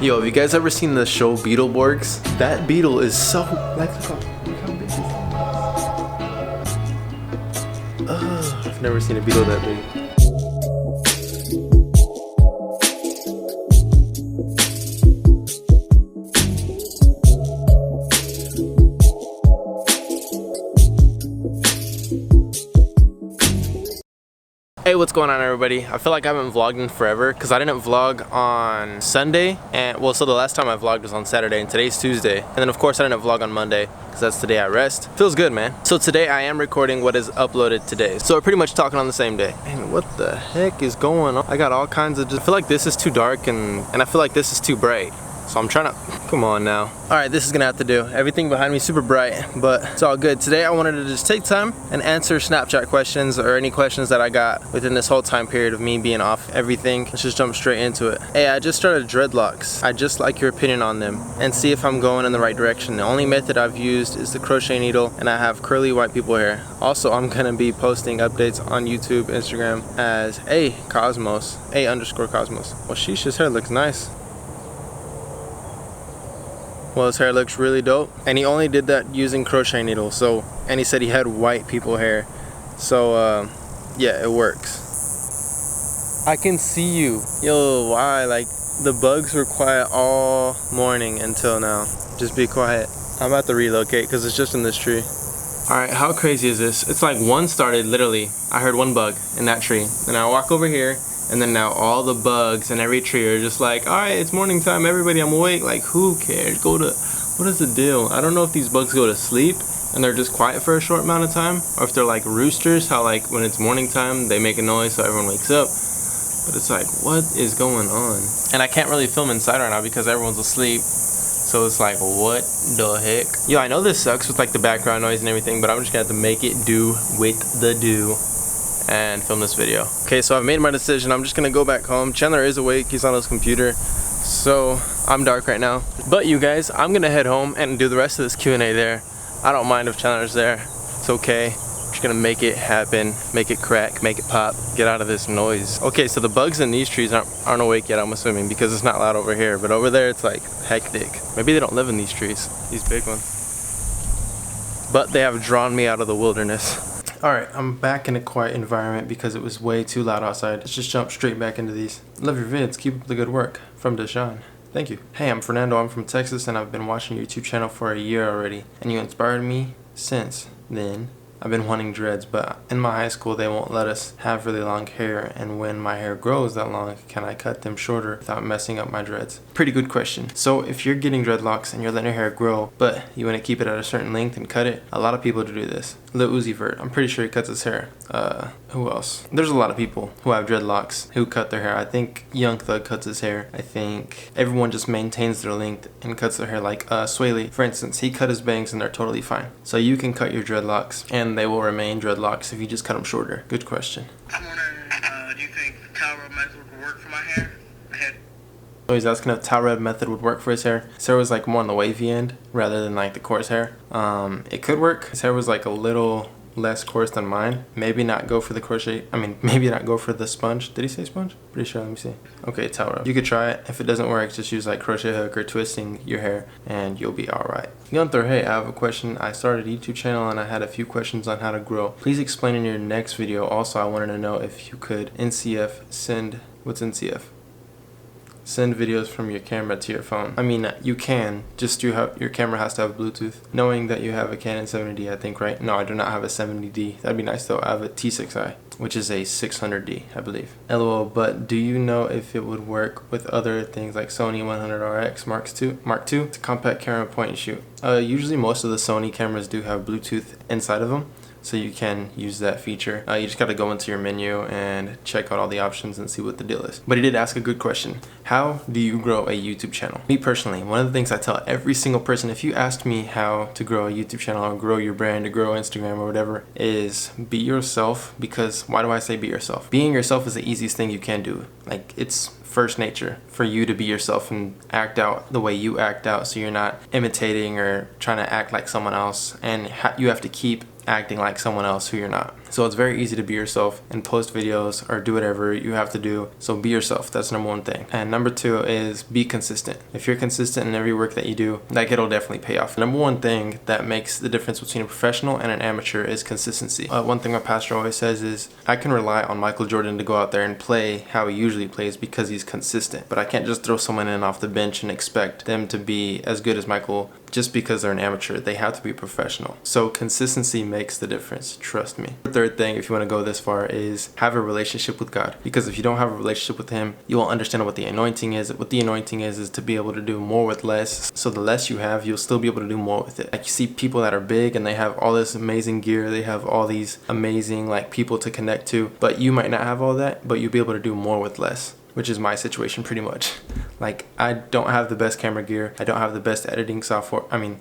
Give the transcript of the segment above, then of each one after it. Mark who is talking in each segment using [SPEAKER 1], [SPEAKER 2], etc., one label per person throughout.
[SPEAKER 1] Yo, have you guys ever seen the show Beetleborgs? That beetle is so like look how big this thing is. Ugh, I've never seen a beetle that big. Hey, what's going on, everybody? I feel like I haven't vlogged in forever because I didn't vlog on Sunday, and well, so the last time I vlogged was on Saturday, and today's Tuesday. And then of course I didn't vlog on Monday because that's the day I rest. Feels good, man. So today I am recording what is uploaded today. So we're pretty much talking on the same day. And what the heck is going on? I got all kinds of I feel like this is too dark and I feel like this is too bright. So I'm trying to, come on now. All right, this is gonna have to do. Everything behind me super bright, but it's all good. Today I wanted to just take time and answer Snapchat questions or any questions that I got within this whole time period of me being off everything. Let's just jump straight into it. Hey, I just started Dreadlocks. I just like your opinion on them and see if I'm going in the right direction. The only method I've used is the crochet needle, and I have curly white people hair. Also, I'm gonna be posting updates on YouTube, Instagram as @Cosmos. Well, sheesh, his hair looks nice. Well, his hair looks really dope, and he only did that using crochet needles. So, and he said he had white people hair, so yeah, it works. I can see you. Yo, why? Like, the bugs were quiet all morning until now. Just be quiet. I'm about to relocate because it's just in this tree. Alright, how crazy is this? It's like one started, literally, I heard one bug in that tree. Then I walk over here, and then now all the bugs in every tree are just like, alright, it's morning time, everybody, I'm awake. Like, who cares? What is the deal? I don't know if these bugs go to sleep and they're just quiet for a short amount of time, or if they're like roosters, how like when it's morning time, they make a noise so everyone wakes up. But it's like, what is going on? And I can't really film inside right now because everyone's asleep. So it's like, what the heck? Yo, I know this sucks with like the background noise and everything, but I'm just gonna have to make it do with the do and film this video. Okay, so I've made my decision. I'm just gonna go back home. Chandler is awake, he's on his computer, so I'm dark right now. But you guys, I'm gonna head home and do the rest of this Q&A there. I don't mind if Chandler's there, it's okay. I'm just gonna make it happen, make it crack, make it pop, get out of this noise. Okay, so the bugs in these trees aren't awake yet, I'm assuming, because it's not loud over here, but over there it's like hectic. Maybe they don't live in these trees, these big ones. But they have drawn me out of the wilderness. Alright, I'm back in a quiet environment because it was way too loud outside. Let's just jump straight back into these. Love your vids, keep up the good work. From Deshaun. Thank you. Hey, I'm Fernando, I'm from Texas, and I've been watching your YouTube channel for a year already. And you inspired me since then. I've been wanting dreads, but in my high school they won't let us have really long hair, and when my hair grows that long, can I cut them shorter without messing up my dreads? Pretty good question. So if you're getting dreadlocks and you're letting your hair grow, but you want to keep it at a certain length and cut it, a lot of people do this. Lil Uzi Vert, I'm pretty sure he cuts his hair. Who else? There's a lot of people who have dreadlocks who cut their hair. I think Young Thug cuts his hair. I think everyone just maintains their length and cuts their hair, like Swaley, for instance, he cut his bangs and they're totally fine. So you can cut your dreadlocks and they will remain dreadlocks if you just cut them shorter. Good question.
[SPEAKER 2] I'm wondering, do you think the towel rub method would work for my hair?
[SPEAKER 1] So he's asking if towel rub method would work for his hair. His hair was like more on the wavy end rather than like the coarse hair. It could work. His hair was like a little less coarse than mine. Maybe not go for the crochet. Maybe not go for the sponge. Did he say sponge? Pretty sure. Let me see. Okay, towel rub. You could try it. If it doesn't work, just use like crochet hook or twisting your hair and you'll be alright. Gunther, hey, I have a question. I started a YouTube channel and I had a few questions on how to grow. Please explain in your next video. Also, I wanted to know if you could what's NCF? Send videos from your camera to your phone. I mean, you can, just your camera has to have Bluetooth. Knowing that you have a Canon 70D, I think, right? No, I do not have a 70D. That'd be nice though. I have a T6i, which is a 600D, I believe. LOL, but do you know if it would work with other things like Sony 100RX Mark II? It's a compact camera point and shoot. Usually most of the Sony cameras do have Bluetooth inside of them, so you can use that feature. You just gotta go into your menu and check out all the options and see what the deal is. But he did ask a good question. How do you grow a YouTube channel? Me personally, one of the things I tell every single person, if you asked me how to grow a YouTube channel or grow your brand or grow Instagram or whatever, is be yourself. Because why do I say be yourself? Being yourself is the easiest thing you can do. Like, it's first nature for you to be yourself and act out the way you act out, so you're not imitating or trying to act like someone else, and you have to keep acting like someone else who you're not. So it's very easy to be yourself and post videos or do whatever you have to do. So be yourself. That's number one thing. And number two is be consistent. If you're consistent in every work that you do, like it'll definitely pay off. Number one thing that makes the difference between a professional and an amateur is consistency. One thing my pastor always says is, I can rely on Michael Jordan to go out there and play how he usually plays because he's consistent. But I can't just throw someone in off the bench and expect them to be as good as Michael just because they're an amateur. They have to be professional. So consistency makes the difference, trust me. The third thing, if you want to go this far, is have a relationship with God. Because if you don't have a relationship with him, you won't understand what the anointing is. What the anointing is to be able to do more with less. So the less you have, you'll still be able to do more with it. Like you see people that are big and they have all this amazing gear, they have all these amazing like people to connect to, but you might not have all that, but you'll be able to do more with less, which is my situation pretty much. Like I don't have the best camera gear. I don't have the best editing software. I mean,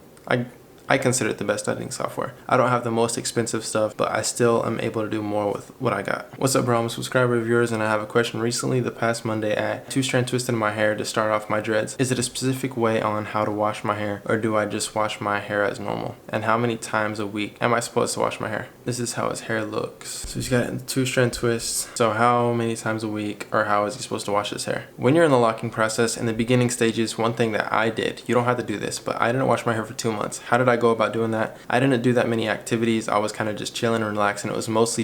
[SPEAKER 1] I consider it the best editing software. I don't have the most expensive stuff, but I still am able to do more with what I got. What's up, bro? I'm a subscriber of yours and I have a question. Recently, the past Monday, I had 2-strand twisted in my hair to start off my dreads. Is it a specific way on how to wash my hair, or do I just wash my hair as normal? And how many times a week am I supposed to wash my hair? This is how his hair looks. So he's got 2-strand twists. So how many times a week, or how is he supposed to wash his hair? When you're in the locking process, in the beginning stages, one thing that I did, you don't have to do this, but I didn't wash my hair for 2 months. How did I go about doing that? I didn't do that many activities. I was kind of just chilling and relaxing. It was mostly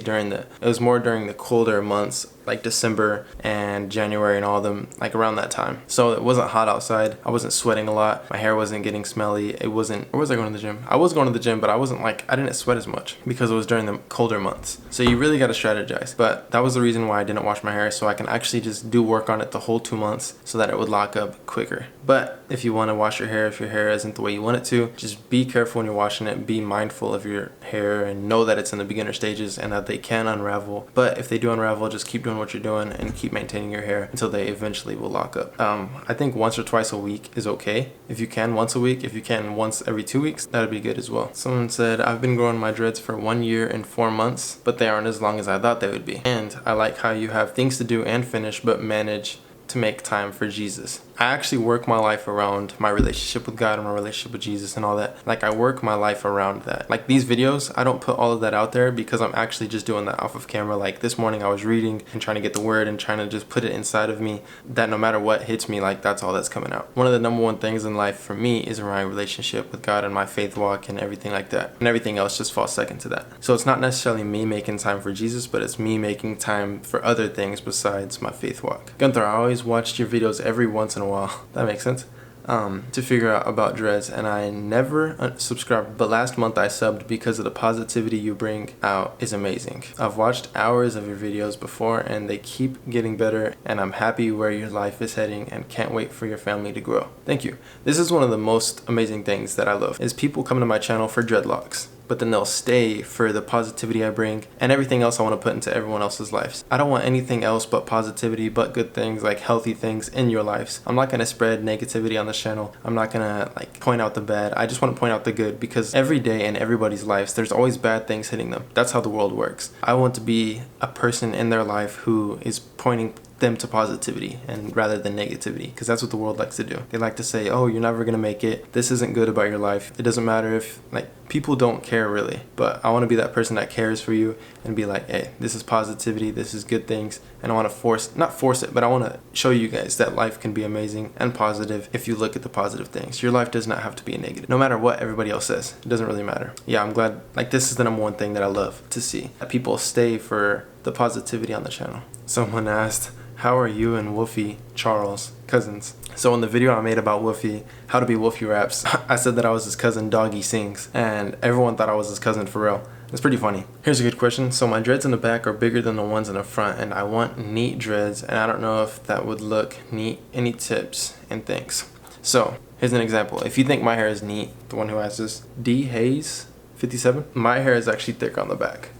[SPEAKER 1] more during the colder months, like December and January and all of them, like around that time. So it wasn't hot outside. I wasn't sweating a lot. My hair wasn't getting smelly. Or was I going to the gym? I was going to the gym, but I didn't sweat as much because it was during the colder months. So you really got to strategize. But that was the reason why I didn't wash my hair, so I can actually just do work on it the whole 2 months so that it would lock up quicker. But if you want to wash your hair, if your hair isn't the way you want it to, just be careful when you're washing it. Be mindful of your hair and know that it's in the beginner stages and that they can unravel. But if they do unravel, just keep doing what you're doing and keep maintaining your hair until they eventually will lock up. I think once or twice a week is okay. If you can once a week, if you can once every 2 weeks, that'd be good as well. Someone said, I've been growing my dreads for 1 year and 4 months, but they aren't as long as I thought they would be. And I like how you have things to do and finish, but manage to make time for Jesus. I actually work my life around my relationship with God and my relationship with Jesus and all that. Like I work my life around that. Like these videos, I don't put all of that out there because I'm actually just doing that off of camera. Like this morning I was reading and trying to get the word and trying to just put it inside of me that no matter what hits me, like that's all that's coming out. One of the number one things in life for me is my relationship with God and my faith walk and everything like that. And everything else just falls second to that. So it's not necessarily me making time for Jesus, but it's me making time for other things besides my faith walk. Gunther, I always watched your videos every once in a while. That makes sense. To figure out about dreads, and I never subscribed, but last month I subbed because of the positivity you bring out is amazing. I've watched hours of your videos before and they keep getting better, and I'm happy where your life is heading and can't wait for your family to grow. Thank you. This is one of the most amazing things that I love, is people coming to my channel for dreadlocks, but then they'll stay for the positivity I bring and everything else I want to put into everyone else's lives. I don't want anything else but positivity, but good things, like healthy things in your lives. I'm not going to spread negativity on this channel. I'm not going to like point out the bad. I just want to point out the good, because every day in everybody's lives, there's always bad things hitting them. That's how the world works. I want to be a person in their life who is pointing them to positivity and rather than negativity, because that's what the world likes to do. They like to say, oh, you're never gonna make it, this isn't good about your life. It doesn't matter if, like, people don't care really, but I want to be that person that cares for you and be like, hey, this is positivity, this is good things, and I want to not force it, but I want to show you guys that life can be amazing and positive if you look at the positive things. Your life does not have to be a negative, no matter what everybody else says. It doesn't really matter. Yeah, I'm glad, like, this is the number one thing that I love to see, that people stay for the positivity on the channel. Someone asked, how are you and Wolfie Charles cousins? So in the video I made about Wolfie, how to be Wolfie raps, I said that I was his cousin Doggy Sings, and everyone thought I was his cousin for real. It's pretty funny. Here's a good question. So my dreads in the back are bigger than the ones in the front, and I want neat dreads, and I don't know if that would look neat. Any tips and thanks? So here's an example. If you think my hair is neat, the one who asked this, D Hayes 57, my hair is actually thick on the back.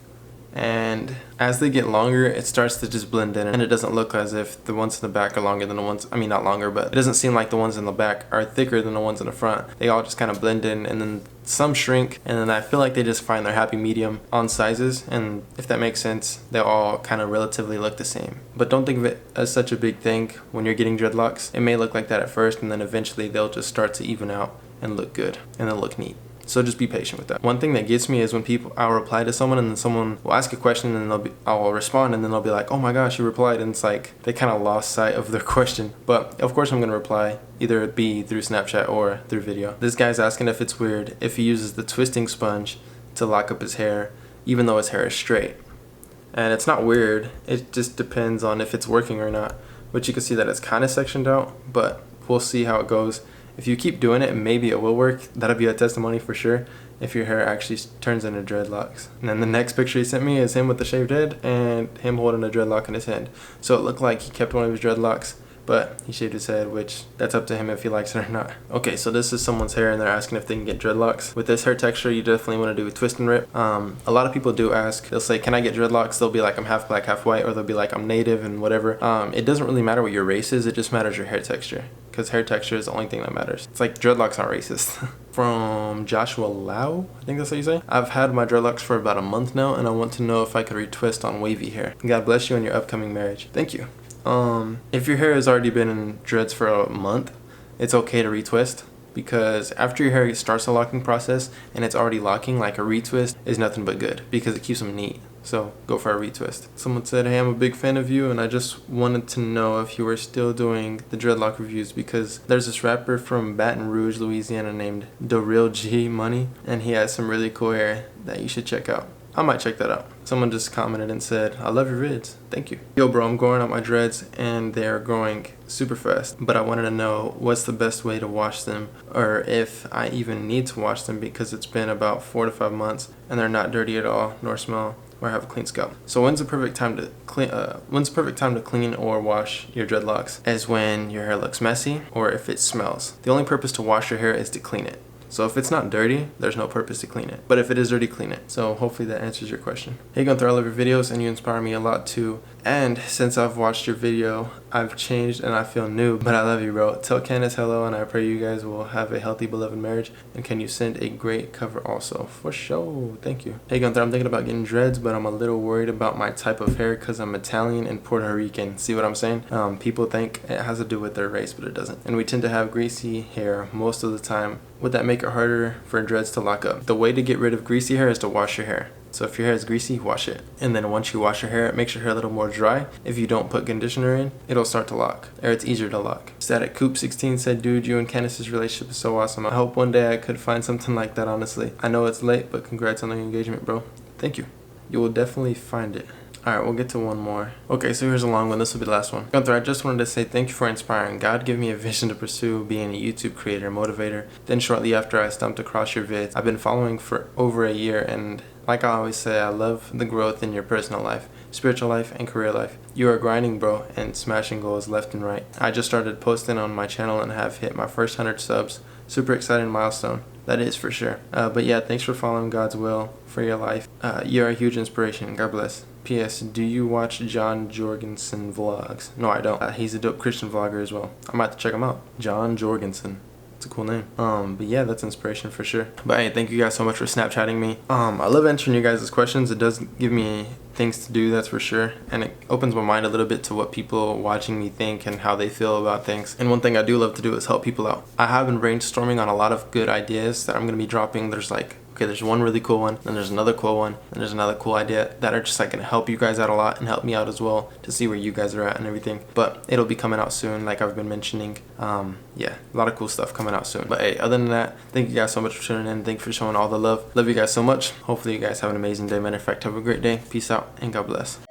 [SPEAKER 1] And as they get longer, it starts to just blend in, and it doesn't look as if the ones in the back are longer than the ones, I mean not longer, but it doesn't seem like the ones in the back are thicker than the ones in the front. They all just kind of blend in, and then some shrink, and then I feel like they just find their happy medium on sizes, and if that makes sense, they all kind of relatively look the same. But don't think of it as such a big thing when you're getting dreadlocks. It may look like that at first, and then eventually they'll just start to even out and look good, and they'll look neat. So just be patient with that. One thing that gets me is when I'll reply to someone and then someone will ask a question and I'll respond and then they'll be like, oh my gosh, you replied, and it's like they kind of lost sight of their question. But of course I'm gonna reply, either it be through Snapchat or through video. This guy's asking if it's weird if he uses the twisting sponge to lock up his hair even though his hair is straight. And it's not weird, it just depends on if it's working or not, which you can see that it's kind of sectioned out, but we'll see how it goes. If you keep doing it, maybe it will work. That'll be a testimony for sure if your hair actually turns into dreadlocks. And then the next picture he sent me is him with the shaved head and him holding a dreadlock in his hand. So it looked like he kept one of his dreadlocks, but he shaved his head, which that's up to him if he likes it or not. Okay, so this is someone's hair and they're asking if they can get dreadlocks. With this hair texture, you definitely want to do a twist and rip. A lot of people do ask, they'll say, can I get dreadlocks? They'll be like, I'm half black, half white, or they'll be like, I'm native and whatever. It doesn't really matter what your race is, it just matters your hair texture, because hair texture is the only thing that matters. It's like dreadlocks aren't racist. From Joshua Lau, I think that's how you say. I've had my dreadlocks for about a month now and I want to know if I could retwist on wavy hair. God bless you on your upcoming marriage. Thank you. If your hair has already been in dreads for a month, it's okay to retwist, because after your hair starts the locking process and it's already locking, like a retwist is nothing but good because it keeps them neat. So go for a retwist. Someone said, hey, I'm a big fan of you and I just wanted to know if you were still doing the dreadlock reviews, because there's this rapper from Baton Rouge, Louisiana named DREADLOCK, and he has some really cool hair that you should check out. I might check that out. Someone just commented and said, I love your vids. Thank you. Yo bro, I'm growing out my dreads and they're growing super fast, but I wanted to know what's the best way to wash them, or if I even need to wash them, because it's been about 4 to 5 months and they're not dirty at all, nor smell, or have a clean scalp. So when's the perfect time to clean or wash your dreadlocks? Is when your hair looks messy or if it smells. The only purpose to wash your hair is to clean it. So if it's not dirty, there's no purpose to clean it. But if it is dirty, clean it. So hopefully that answers your question. Hey Gunther, I love your videos and you inspire me a lot too. And since I've watched your video, I've changed and I feel new. But I love you, bro. Tell Candace hello and I pray you guys will have a healthy, beloved marriage. And can you send a great cover also? For sure. Thank you. Hey Gunther, I'm thinking about getting dreads, but I'm a little worried about my type of hair because I'm Italian and Puerto Rican. See what I'm saying? People think it has to do with their race, but it doesn't. And we tend to have greasy hair most of the time. Would that make it harder for dreads to lock up? The way to get rid of greasy hair is to wash your hair. So if your hair is greasy, wash it. And then once you wash your hair, it makes your hair a little more dry. If you don't put conditioner in, it'll start to lock, or it's easier to lock. Static Coop 16 said, dude, you and Candace's relationship is so awesome. I hope one day I could find something like that, honestly. I know it's late, but congrats on the engagement, bro. Thank you. You will definitely find it. Alright, we'll get to one more. Okay, so here's a long one. This will be the last one. Gunther, I just wanted to say thank you for inspiring. God gave me a vision to pursue being a YouTube creator, motivator. Then shortly after, I stumbled across your vids. I've been following for over a year, and like I always say, I love the growth in your personal life, spiritual life, and career life. You are grinding, bro, and smashing goals left and right. I just started posting on my channel and have hit my first 100 subs. Super exciting milestone. That is for sure. But yeah, thanks for following God's will for your life. You're a huge inspiration. God bless. P.S. Do you watch John Jorgensen vlogs? No, I don't. He's a dope Christian vlogger as well. I might have to check him out. John Jorgensen. It's a cool name. But yeah, that's inspiration for sure. But hey, thank you guys so much for Snapchatting me. I love answering you guys' questions. It does give me things to do, that's for sure. And it opens my mind a little bit to what people watching me think and how they feel about things. And one thing I do love to do is help people out. I have been brainstorming on a lot of good ideas that I'm going to be dropping. There's like, okay, there's one really cool one, then there's another cool one, and there's another cool idea that are just like gonna help you guys out a lot and help me out as well to see where you guys are at and everything. But it'll be coming out soon, like I've been mentioning. Yeah, a lot of cool stuff coming out soon. But hey, other than that, thank you guys so much for tuning in. Thank you for showing all the love. Love you guys so much. Hopefully you guys have an amazing day. Matter of fact, have a great day. Peace out and God bless.